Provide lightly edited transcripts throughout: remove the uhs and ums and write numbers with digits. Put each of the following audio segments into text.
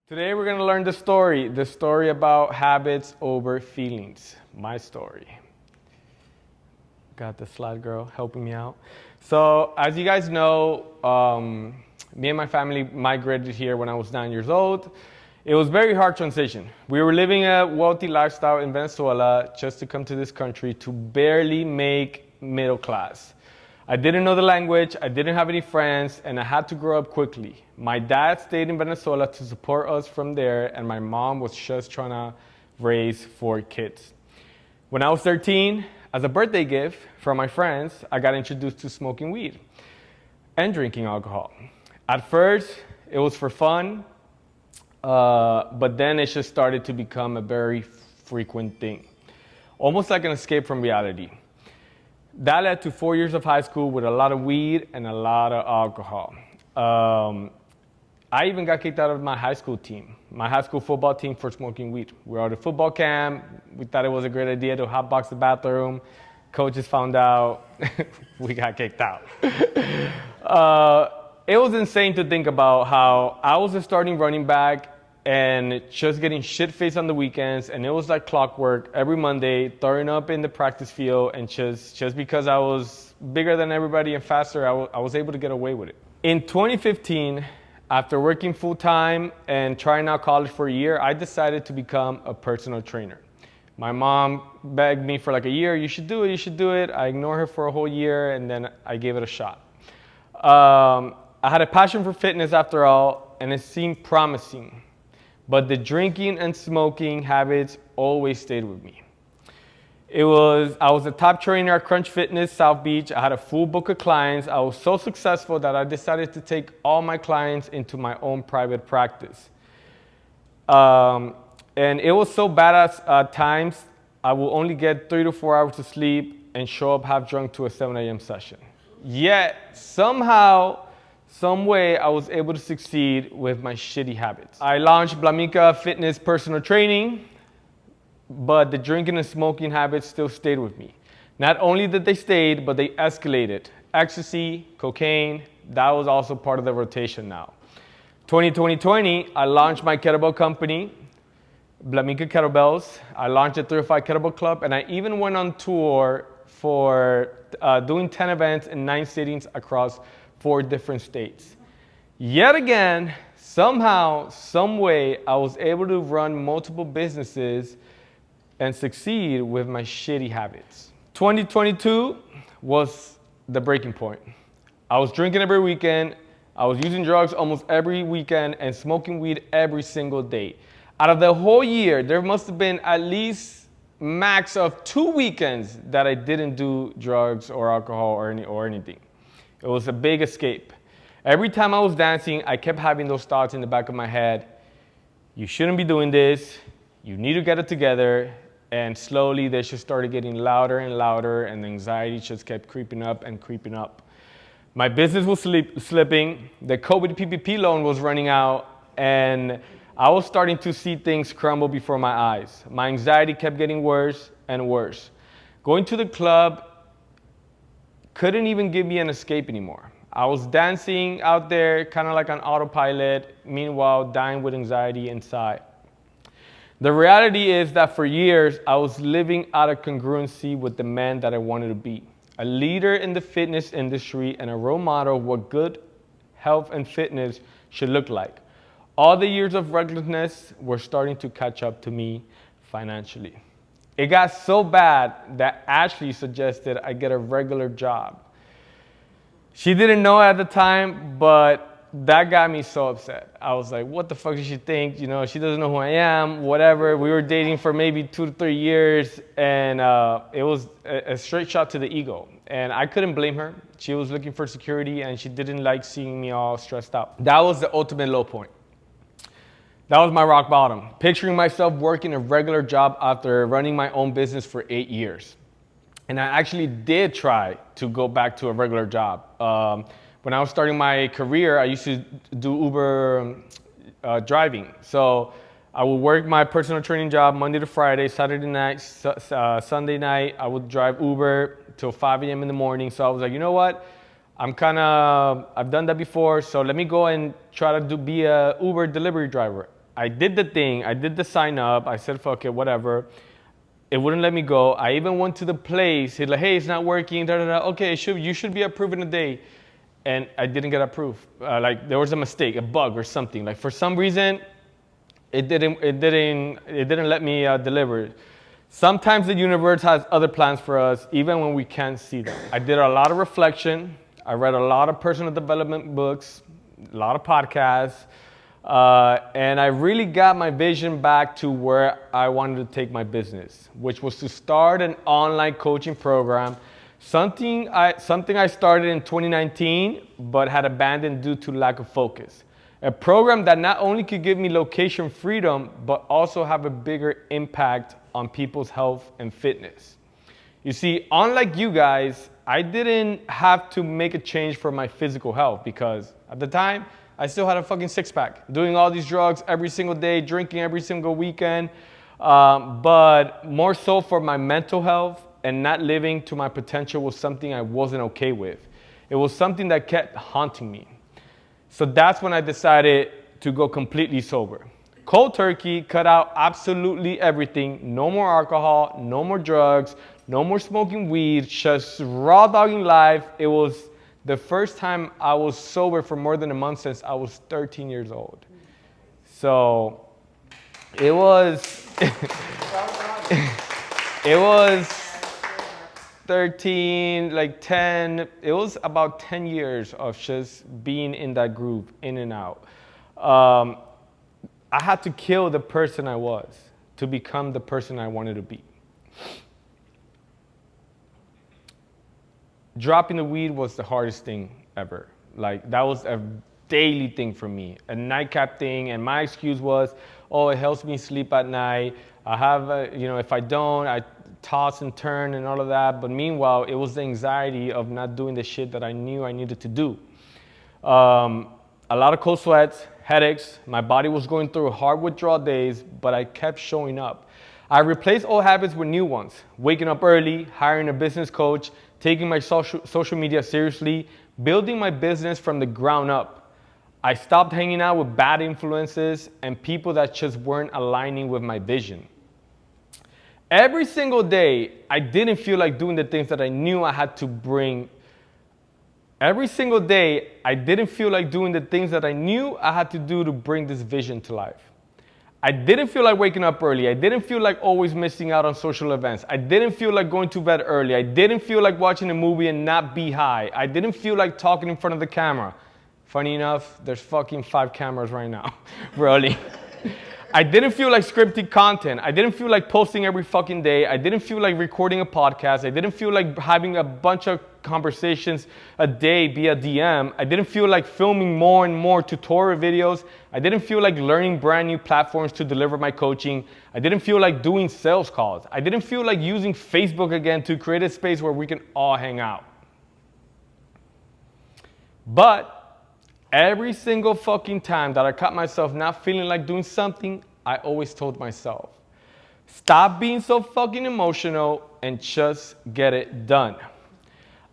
Today we're going to learn the story about habits over feelings, my story. Got the slide girl helping me out. So as you guys know, me and my family migrated here when I was 9 years old. It was a very hard transition. We were living a wealthy lifestyle in Venezuela just to come to this country to barely make middle class. I didn't know the language, I didn't have any friends, and I had to grow up quickly. My dad stayed in Venezuela to support us from there, and my mom was just trying to raise 4 kids. When I was 13, as a birthday gift from my friends, I got introduced to smoking weed and drinking alcohol. At first, it was for fun, but then it just started to become a very frequent thing, almost like an escape from reality. That led to 4 years of high school with a lot of weed and a lot of alcohol. I even got kicked out of my high school team, my high school football team, for smoking weed. We were at a football camp. We thought it was a great idea to hotbox the bathroom. Coaches found out. We got kicked out. It was insane to think about how I was a starting running back and just getting shit-faced on the weekends, and it was like clockwork every Monday, throwing up in the practice field, and just because I was bigger than everybody and faster, I was able to get away with it. In 2015, after working full-time and trying out college for a year, I decided to become a personal trainer. My mom begged me for like a year, you should do it, you should do it. I ignored her for a whole year, and then I gave it a shot. I had a passion for fitness after all, and it seemed promising. But the drinking and smoking habits always stayed with me. I was a top trainer at Crunch Fitness, South Beach. I had a full book of clients. I was so successful that I decided to take all my clients into my own private practice. And it was so bad at times, I will only get 3 to 4 hours of sleep and show up half drunk to a 7 a.m. session. Yet, somehow, some way I was able to succeed with my shitty habits. I launched Wlaminca Fitness Personal Training, but the drinking and smoking habits still stayed with me. Not only did they stay, but they escalated. Ecstasy, cocaine, that was also part of the rotation now. 2020, I launched my kettlebell company, Wlaminca Kettlebells. I launched a 305 Kettlebell Club, and I even went on tour for doing 10 events in 9 cities across 4 different states. Yet again, somehow, some way, I was able to run multiple businesses and succeed with my shitty habits. 2022 was the breaking point. I was drinking every weekend, I was using drugs almost every weekend, and smoking weed every single day. Out of the whole year, there must have been at least max of 2 weekends that I didn't do drugs or alcohol or anything. It was a big escape. Every time I was dancing, I kept having those thoughts in the back of my head. You shouldn't be doing this. You need to get it together. And slowly, they just started getting louder and louder, and the anxiety just kept creeping up and creeping up. My business was slipping. The COVID PPP loan was running out, and I was starting to see things crumble before my eyes. My anxiety kept getting worse and worse. Going to the club couldn't even give me an escape anymore. I was dancing out there kind of like on autopilot, meanwhile dying with anxiety inside. The reality is that for years, I was living out of congruency with the man that I wanted to be. A leader in the fitness industry and a role model of what good health and fitness should look like. All the years of recklessness were starting to catch up to me financially. It got so bad that Ashley suggested I get a regular job. She didn't know at the time, but that got me so upset. I was like, what the fuck does she think? You know, she doesn't know who I am, whatever. We were dating for maybe 2 to 3 years, and it was a straight shot to the ego. And I couldn't blame her. She was looking for security, and she didn't like seeing me all stressed out. That was the ultimate low point. That was my rock bottom. Picturing myself working a regular job after running my own business for 8 years. And I actually did try to go back to a regular job. When I was starting my career, I used to do Uber driving. So I would work my personal training job Monday to Friday, Saturday night, Sunday night. I would drive Uber till 5 a.m. in the morning. So I was like, you know what? I've done that before. So let me go and try to be a Uber delivery driver. I did the thing. I did the sign up. I said, fuck it, whatever. It wouldn't let me go. I even went to the place. He's like, hey, it's not working. Da, da, da. Okay, you should be approved in a day. And I didn't get approved. Like there was a mistake, a bug or something. Like for some reason, it didn't let me deliver. Sometimes the universe has other plans for us, even when we can't see them. I did a lot of reflection. I read a lot of personal development books, a lot of podcasts, and I really got my vision back to where I wanted to take my business, which was to start an online coaching program. Something I started in 2019, but had abandoned due to lack of focus. A program that not only could give me location freedom, but also have a bigger impact on people's health and fitness. You see, unlike you guys, I didn't have to make a change for my physical health because at the time, I still had a fucking six-pack, doing all these drugs every single day, drinking every single weekend, but more so for my mental health and not living to my potential was something I wasn't okay with. It was something that kept haunting me. So that's when I decided to go completely sober. Cold turkey, cut out absolutely everything. No more alcohol, no more drugs, no more smoking weed, just raw dogging life. It was the first time I was sober for more than a month since I was 13 years old. So it was, it was 13, like 10, it was about 10 years of just being in that groove, in and out. I had to kill the person I was to become the person I wanted to be. Dropping the weed was the hardest thing ever. Like that was a daily thing for me, a nightcap thing. And my excuse was, oh, it helps me sleep at night. I have, if I don't, I toss and turn and all of that. But meanwhile, it was the anxiety of not doing the shit that I knew I needed to do. A lot of cold sweats, headaches. My body was going through hard withdrawal days, but I kept showing up. I replaced old habits with new ones. Waking up early, hiring a business coach, taking my social media seriously, building my business from the ground up. I stopped hanging out with bad influences and people that just weren't aligning with my vision. Every single day, I didn't feel like doing the things that I knew I had to bring. Every single day, I didn't feel like doing the things that I knew I had to do to bring this vision to life. I didn't feel like waking up early. I didn't feel like always missing out on social events. I didn't feel like going to bed early. I didn't feel like watching a movie and not be high. I didn't feel like talking in front of the camera. Funny enough, there's fucking 5 cameras right now, really. I didn't feel like scripted content. I didn't feel like posting every fucking day. I didn't feel like recording a podcast. I didn't feel like having a bunch of conversations a day via DM. I didn't feel like filming more and more tutorial videos. I didn't feel like learning brand new platforms to deliver my coaching. I didn't feel like doing sales calls. I didn't feel like using Facebook again to create a space where we can all hang out. But every single fucking time that I caught myself not feeling like doing something, I always told myself, stop being so fucking emotional and just get it done.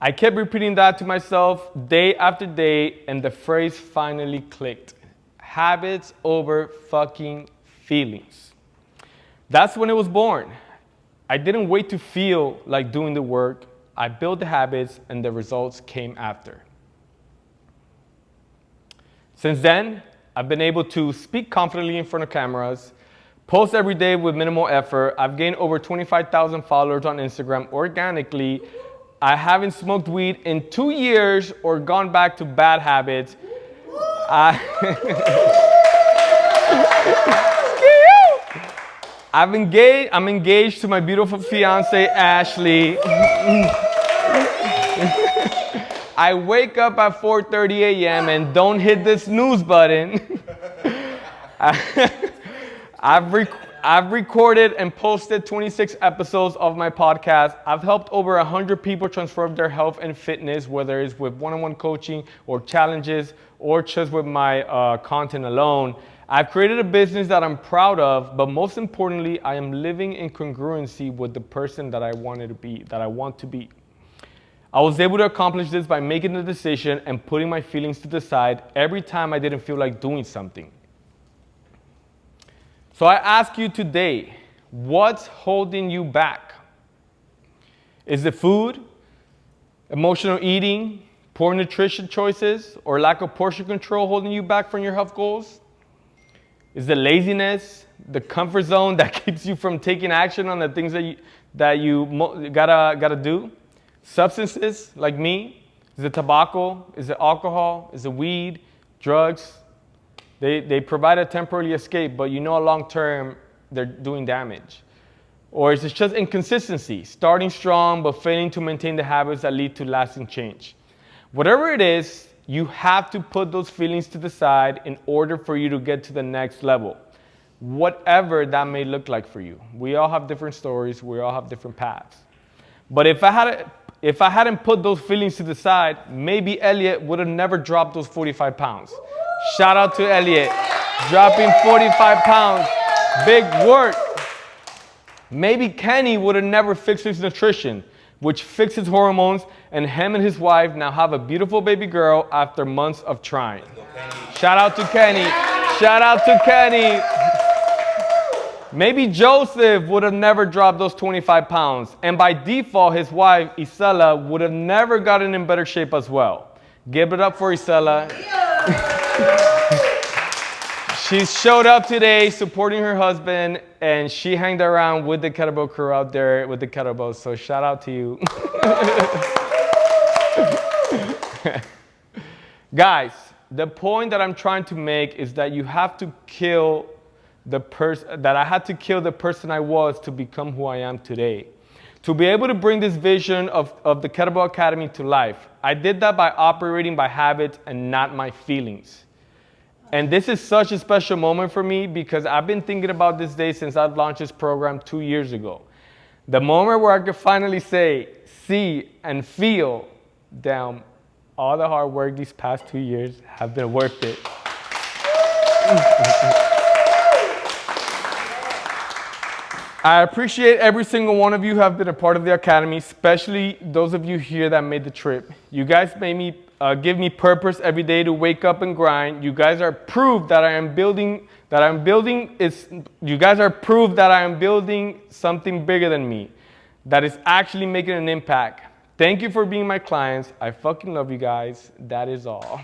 I kept repeating that to myself day after day, and the phrase finally clicked. Habits over fucking feelings. That's when it was born. I didn't wait to feel like doing the work. I built the habits and the results came after. Since then, I've been able to speak confidently in front of cameras, post every day with minimal effort. I've gained over 25,000 followers on Instagram organically. I haven't smoked weed in 2 years or gone back to bad habits. I'm engaged to my beautiful fiance, Ashley. I wake up at 4:30 a.m. and don't hit the snooze button. I've recorded and posted 26 episodes of my podcast. I've helped over 100 people transform their health and fitness, whether it's with one-on-one coaching or challenges or just with my content alone. I've created a business that I'm proud of, but most importantly, I am living in congruency with the person that I wanted to be, that I want to be. I was able to accomplish this by making the decision and putting my feelings to the side every time I didn't feel like doing something. So I ask you today, what's holding you back? Is it food, emotional eating, poor nutrition choices, or lack of portion control holding you back from your health goals? Is it laziness, the comfort zone that keeps you from taking action on the things that you gotta do? Substances like me? Is it tobacco? Is it alcohol? Is it weed? Drugs? They provide a temporary escape, but you know long term they're doing damage. Or is it just inconsistency, starting strong but failing to maintain the habits that lead to lasting change? Whatever it is, you have to put those feelings to the side in order for you to get to the next level. Whatever that may look like for you. We all have different stories, we all have different paths. But if I hadn't put those feelings to the side, maybe Elliot would have never dropped those 45 pounds. Shout out to Elliot, dropping 45 pounds, big work. Maybe Kenny would have never fixed his nutrition, which fixed his hormones, and him and his wife now have a beautiful baby girl after months of trying. Shout out to Kenny. Shout out to Kenny. Maybe Joseph would have never dropped those 25 pounds, and by default, his wife, Isela, would have never gotten in better shape as well. Give it up for Isela. She showed up today supporting her husband, and she hanged around with the kettlebell crew out there with the kettlebells, so shout out to you. Guys, the point that I'm trying to make is that you have to kill I had to kill the person I was to become who I am today. To be able to bring this vision of the Kettlebell Academy to life, I did that by operating by habits and not my feelings. And this is such a special moment for me because I've been thinking about this day since I launched this program 2 years ago. The moment where I could finally say, see, and feel, damn, all the hard work these past 2 years have been worth it. I appreciate every single one of you who have been a part of the Academy, especially those of you here that made the trip. You guys made me give me purpose every day to wake up and grind. You guys are proof that you guys are proof that I am building something bigger than me, that is actually making an impact. Thank you for being my clients. I fucking love you guys. That is all.